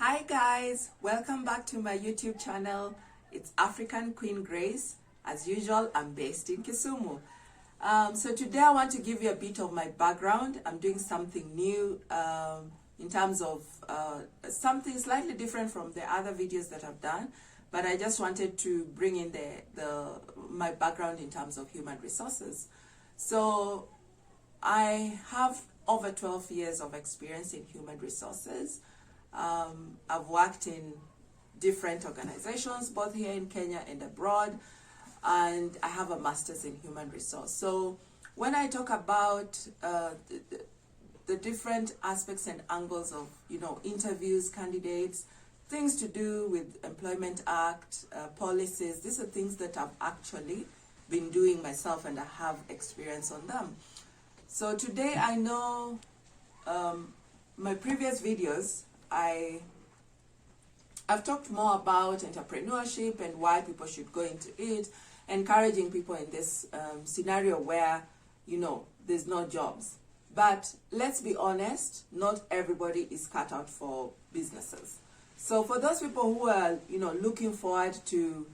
Hi guys, welcome back to my YouTube channel. It's African Queen Grace. As usual, I'm based in Kisumu. So today I want to give you a bit of my background. I'm doing something new in terms of something slightly different from the other videos that I've done, but I just wanted to bring in my background in terms of human resources. So I have over 12 years of experience in human resources. I've worked in different organizations, both here in Kenya and abroad, and I have a master's in human resource. So when I talk about the different aspects and angles of, interviews, candidates, things to do with Employment Act, policies, these are things that I've actually been doing myself and I have experience on them. So today I know my previous videos, I've talked more about entrepreneurship and why people should go into it, encouraging people in this scenario where, there's no jobs. But let's be honest, not everybody is cut out for businesses. So for those people who are, looking forward to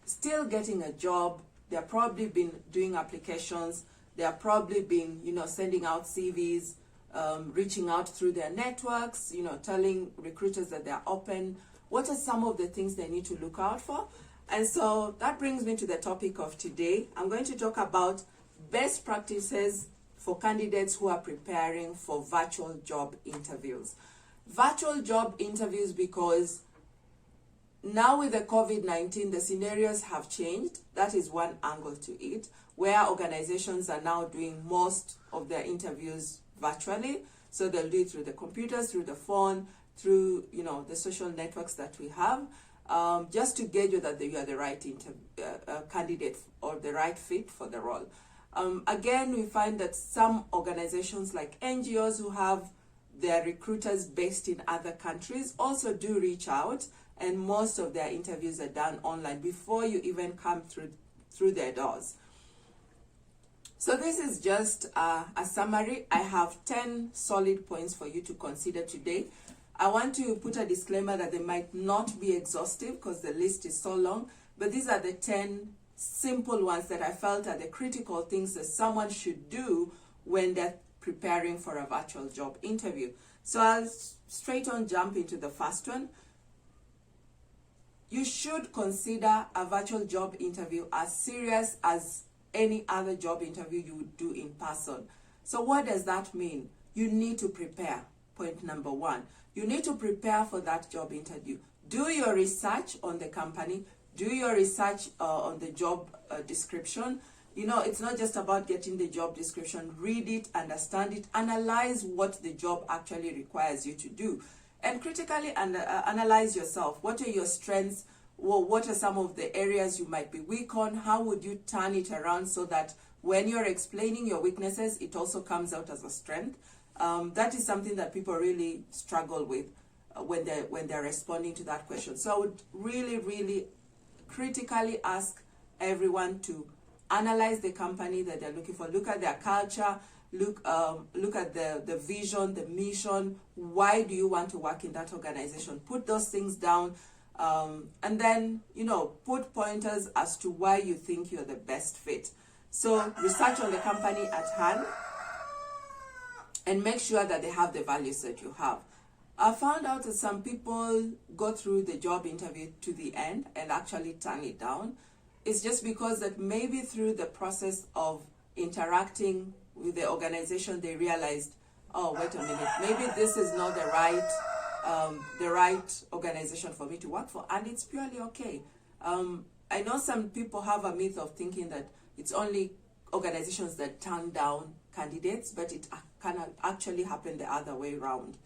still getting a job, they're probably been doing applications, they're probably been, sending out CVs, reaching out through their networks, telling recruiters that they're open. What are some of the things they need to look out for? And so that brings me to the topic of today. I'm going to talk about best practices for candidates who are preparing for virtual job interviews. Virtual job interviews, because now with the COVID-19, the scenarios have changed. That is one angle to it, where organizations are now doing most of their interviews virtually. So they'll do it through the computers, through the phone, through the social networks that we have, just to gauge that you are the right candidate or the right fit for the role. Again, we find that some organizations like NGOs who have their recruiters based in other countries also do reach out, and most of their interviews are done online before you even come through their doors. So this is just a summary. I have 10 solid points for you to consider today. I want to put a disclaimer that they might not be exhaustive because the list is so long, but these are the 10 simple ones that I felt are the critical things that someone should do when they're preparing for a virtual job interview. So I'll straight on jump into the first one. You should consider a virtual job interview as serious as any other job interview you would do in person. So what does that mean? You need to prepare. Point number one, you need to prepare for that job interview. Do your research on the company, do your research on the job description. It's not just about getting the job description. Read it, understand it, analyze what the job actually requires you to do, and critically analyze yourself. What are your strengths? Well, what are some of the areas you might be weak on? How would you turn it around so that when you're explaining your weaknesses, it also comes out as a strength? That is something that people really struggle with when they're responding to that question. So I would really, really critically ask everyone to analyze the company that they're looking for. Look at their culture. Look at the vision, the mission. Why do you want to work in that organization? Put those things down. And then, put pointers as to why you think you're the best fit. So research on the company at hand and make sure that they have the values that you have. I found out that some people go through the job interview to the end and actually turn it down. It's just because that maybe through the process of interacting with the organization, they realized, oh, wait a minute, maybe this is not the right organization for me to work for, and it's purely okay. I know some people have a myth of thinking that it's only organizations that turn down candidates, but it can actually happen the other way around.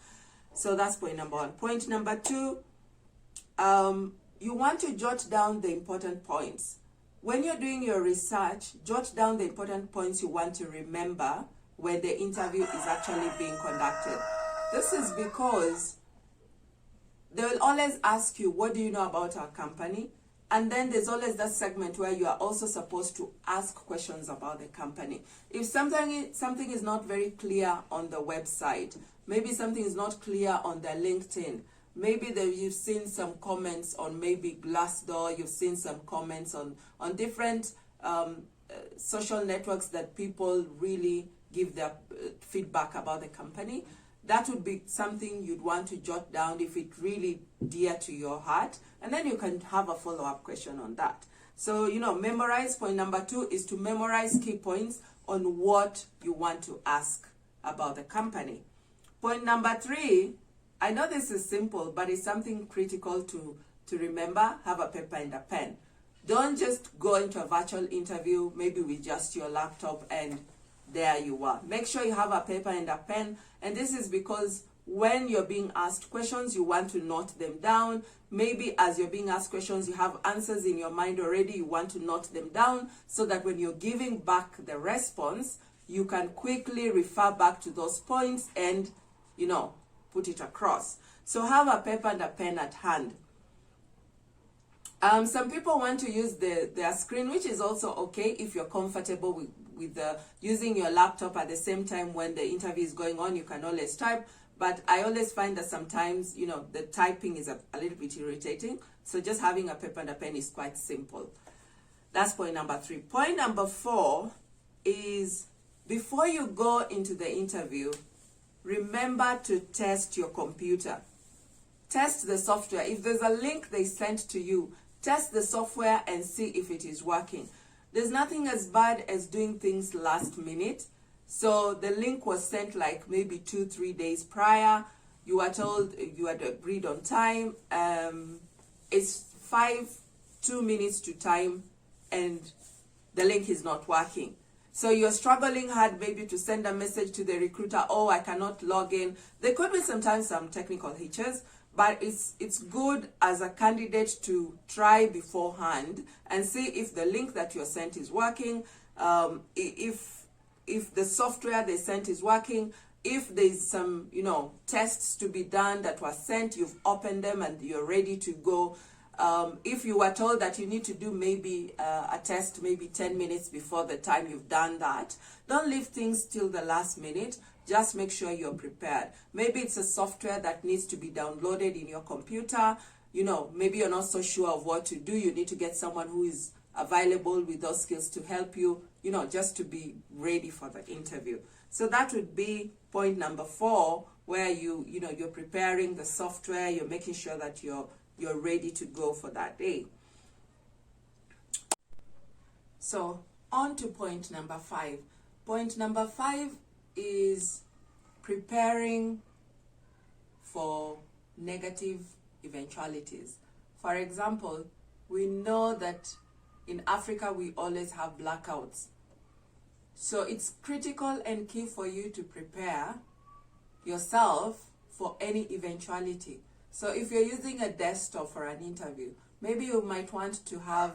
So that's point number one. Point number two, you want to jot down the important points. When you're doing your research, jot down the important points you want to remember when the interview is actually being conducted. This is because they will always ask you, what do you know about our company? And then there's always that segment where you are also supposed to ask questions about the company. If something is not very clear on the website, Maybe something is not clear on their LinkedIn. Maybe you've seen some comments on maybe Glassdoor, you've seen some comments on different social networks that people really give their feedback about the company. That would be something you'd want to jot down if it really dear to your heart, and then you can have a follow-up question on that. So, memorize. Point number 2 is to memorize key points on what you want to ask about the company. Point number 3, I know this is simple, but it's something critical to remember. Have a paper and a pen. Don't just go into a virtual interview, maybe with just your laptop, and there you are. Make sure you have a paper and a pen. And this is because when you're being asked questions, you want to note them down. Maybe as you're being asked questions, you have answers in your mind already. You want to note them down so that when you're giving back the response, you can quickly refer back to those points and, put it across. So have a paper and a pen at hand. Some people want to use their screen, which is also okay if you're comfortable with using your laptop at the same time when the interview is going on. You can always type, but I always find that sometimes, the typing is a little bit irritating. So just having a paper and a pen is quite simple. That's point number 3. Point number 4 is, before you go into the interview, remember to test your computer. Test the software. If there's a link they sent to you, test the software and see if it is working. There's nothing as bad as doing things last minute. So the link was sent like maybe 2-3 days prior. You were told you had agreed on time. It's 2 minutes to time and the link is not working. So you're struggling hard maybe to send a message to the recruiter, oh, I cannot log in. There could be sometimes some technical hitches, but it's good as a candidate to try beforehand and see if the link that you're sent is working, if the software they sent is working, if there's some, tests to be done that were sent, you've opened them and you're ready to go. If you were told that you need to do maybe a test maybe 10 minutes before the time you've done that, don't leave things till the last minute. Just make sure you're prepared. Maybe it's a software that needs to be downloaded in your computer. Maybe you're not so sure of what to do. You need to get someone who is available with those skills to help you, just to be ready for the interview. So that would be point number 4, where you're preparing the software, you're making sure that you're ready to go for that day. So on to point number 5. Point number 5 is preparing for negative eventualities. For example, we know that in Africa we always have blackouts. So it's critical and key for you to prepare yourself for any eventuality. So if you're using a desktop for an interview, maybe you might want to have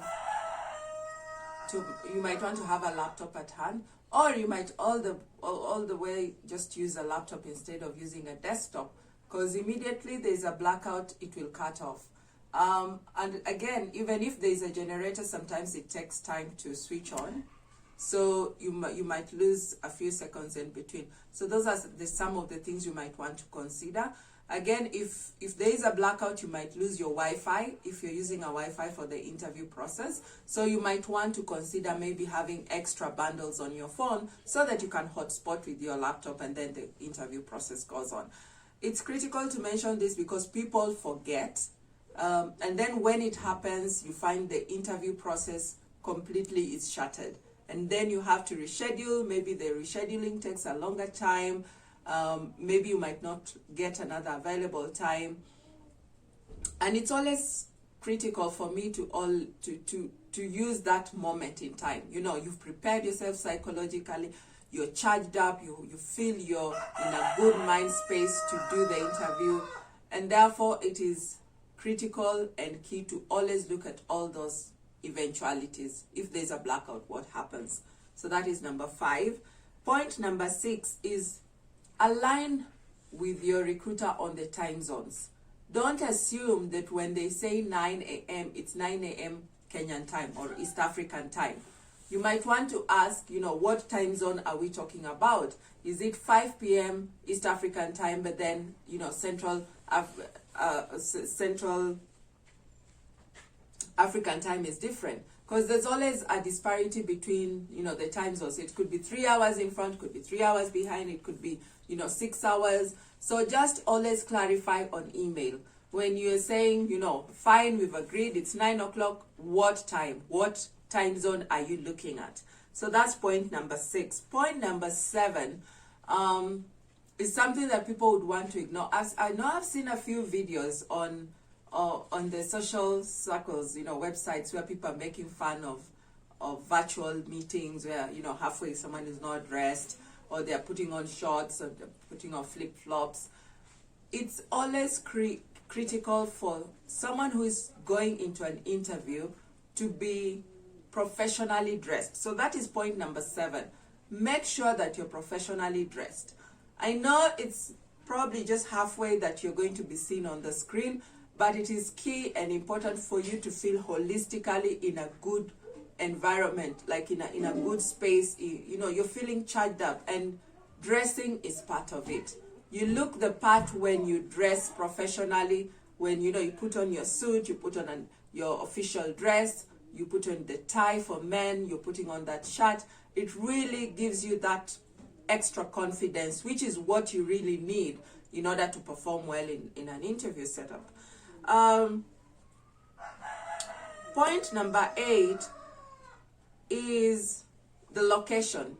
a laptop at hand, or you might all the way just use a laptop instead of using a desktop, because immediately there's a blackout, it will cut off. And again, even if there's a generator, sometimes it takes time to switch on. So you might lose a few seconds in between. So those are some of the things you might want to consider. Again, if there is a blackout, you might lose your Wi-Fi if you're using a Wi-Fi for the interview process. So you might want to consider maybe having extra bundles on your phone so that you can hotspot with your laptop and then the interview process goes on. It's critical to mention this because people forget. And then when it happens, you find the interview process completely is shattered. And then you have to reschedule. Maybe the rescheduling takes a longer time. Maybe you might not get another available time. And it's always critical for me to use that moment in time. You've prepared yourself psychologically, you're charged up, you feel you're in a good mind space to do the interview, and therefore it is critical and key to always look at all those eventualities. If there's a blackout, what happens? So that is number 5. Point number 6 is align with your recruiter on the time zones. Don't assume that when they say 9 a.m., it's 9 a.m. Kenyan time or East African time. you might want to ask, what time zone are we talking about? Is it 5 p.m. East African time, but then, Central African time is different? Because there's always a disparity between, the time zones. It could be 3 hours in front, could be 3 hours behind, it could be, 6 hours. So just always clarify on email. When you're saying, fine, we've agreed, it's 9 o'clock, what time? What time zone are you looking at? So that's point number 6. Point number 7 is something that people would want to ignore. I know I've seen a few videos on the social circles, websites where people are making fun of virtual meetings where, halfway someone is not dressed, or they're putting on shorts, or they're putting on flip-flops. It's always critical for someone who is going into an interview to be professionally dressed. So that is point number 7. Make sure that you're professionally dressed. I know it's probably just halfway that you're going to be seen on the screen, but it is key and important for you to feel holistically in a good environment, like in a good space. You're feeling charged up, and dressing is part of it. You look the part when you dress professionally, when you put on your suit, you put on your official dress, you put on the tie for men, you're putting on that shirt. It really gives you that extra confidence, which is what you really need in order to perform well in an interview setup. Point number 8 is the location.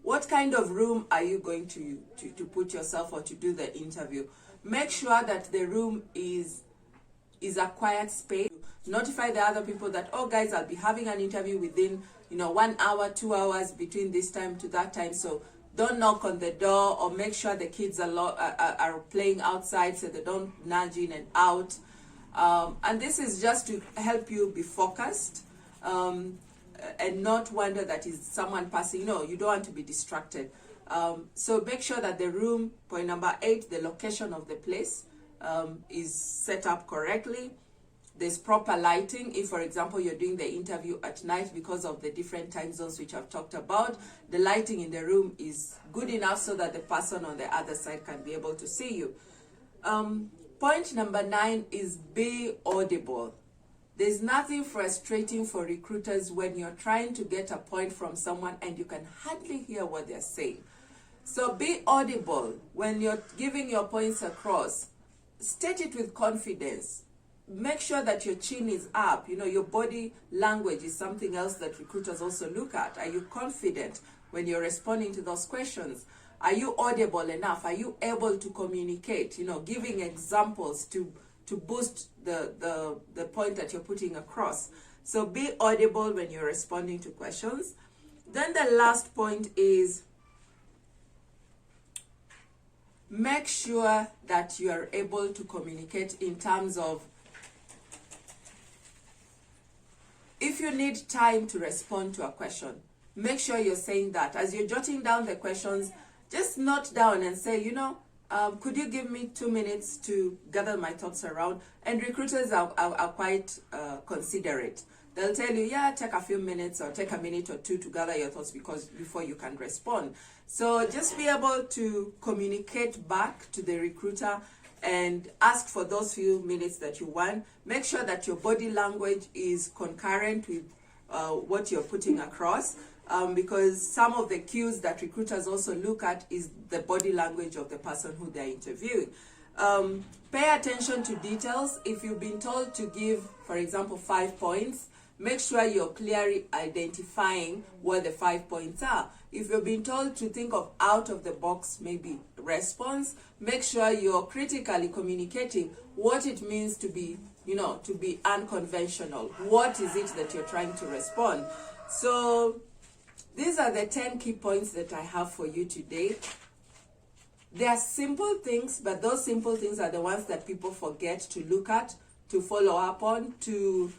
What kind of room are you going to put yourself or to do the interview? Make sure that the room is a quiet space. Notify the other people that, oh guys, I'll be having an interview within 1 hour, 2 hours between this time to that time. So don't knock on the door, or make sure the kids are playing outside so they don't nudge in and out. And this is just to help you be focused and not wonder that is someone passing. You don't want to be distracted. So make sure that the room, point number 8, the location of the place is set up correctly. There's proper lighting. If, for example, you're doing the interview at night, because of the different time zones which I've talked about, the lighting in the room is good enough so that the person on the other side can be able to see you. Point number 9 is be audible. There's nothing frustrating for recruiters when you're trying to get a point from someone and you can hardly hear what they're saying. So be audible when you're giving your points across. State it with confidence. Make sure that your chin is up. Your body language is something else that recruiters also look at. Are you confident when you're responding to those questions? Are you audible enough? Are you able to communicate? Giving examples to boost the point that you're putting across. So be audible when you're responding to questions. Then the last point is make sure that you are able to communicate in terms of, if you need time to respond to a question, make sure you're saying that. As you're jotting down the questions, just note down and say, could you give me 2 minutes to gather my thoughts around? And recruiters are quite considerate. They'll tell you, yeah, take a few minutes or take a minute or two to gather your thoughts before you can respond. So just be able to communicate back to the recruiter and ask for those few minutes that you want. Make sure that your body language is concurrent with what you're putting across, because some of the cues that recruiters also look at is the body language of the person who they're interviewing. Pay attention to details. If you've been told to give, for example, 5 points, make sure you're clearly identifying what the 5 points are. If you're being told to think of out-of-the-box, maybe response, make sure you're critically communicating what it means to be, to be unconventional. What is it that you're trying to respond? So these are the 10 key points that I have for you today. They are simple things, but those simple things are the ones that people forget to look at, to follow up on, to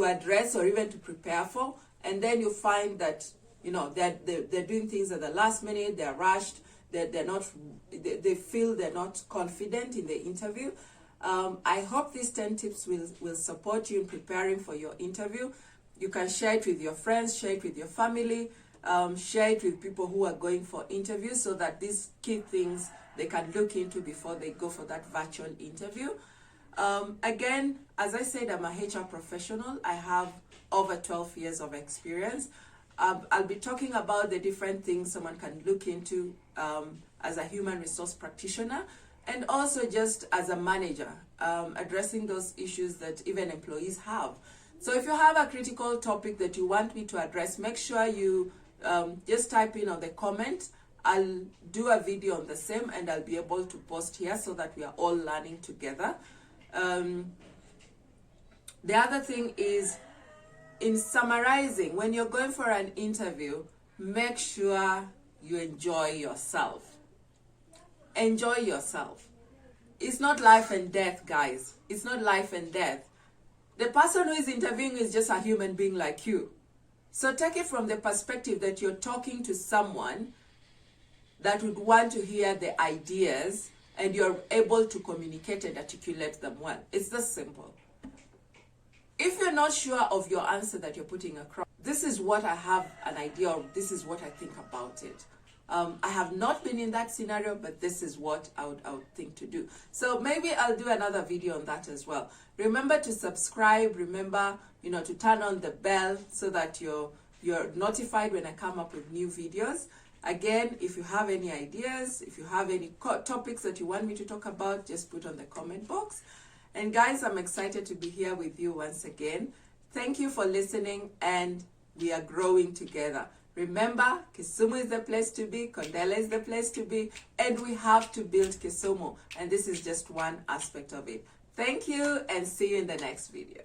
address, or even to prepare for. And then you find that they're doing things at the last minute, they're rushed, they feel they're not confident in the interview. I hope these 10 tips will support you in preparing for your interview. You can share it with your friends, share it with your family, share it with people who are going for interviews, so that these key things they can look into before they go for that virtual interview. Again, as I said, I'm a HR professional. I have over 12 years of experience. I'll be talking about the different things someone can look into as a human resource practitioner, and also just as a manager, addressing those issues that even employees have. So if you have a critical topic that you want me to address, make sure you just type in on the comment. I'll do a video on the same, and I'll be able to post here so that we are all learning together. The other thing is, in summarizing, when you're going for an interview, make sure you enjoy yourself. Enjoy yourself. It's not life and death, guys. It's not life and death. The person who is interviewing is just a human being like you. So take it from the perspective that you're talking to someone that would want to hear the ideas, and you're able to communicate and articulate them well. It's this simple. If you're not sure of your answer that you're putting across, this is what I have an idea of, this is what I think about it. I have not been in that scenario, but this is what I would think to do. So maybe I'll do another video on that as well. Remember to subscribe. Remember, to turn on the bell so that you're notified when I come up with new videos. Again, if you have any ideas, if you have any topics that you want me to talk about, just put on the comment box. And guys, I'm excited to be here with you once again. Thank you for listening, and we are growing together. Remember, Kisumu is the place to be, Kondele is the place to be, and we have to build Kisumu. And this is just one aspect of it. Thank you, and see you in the next video.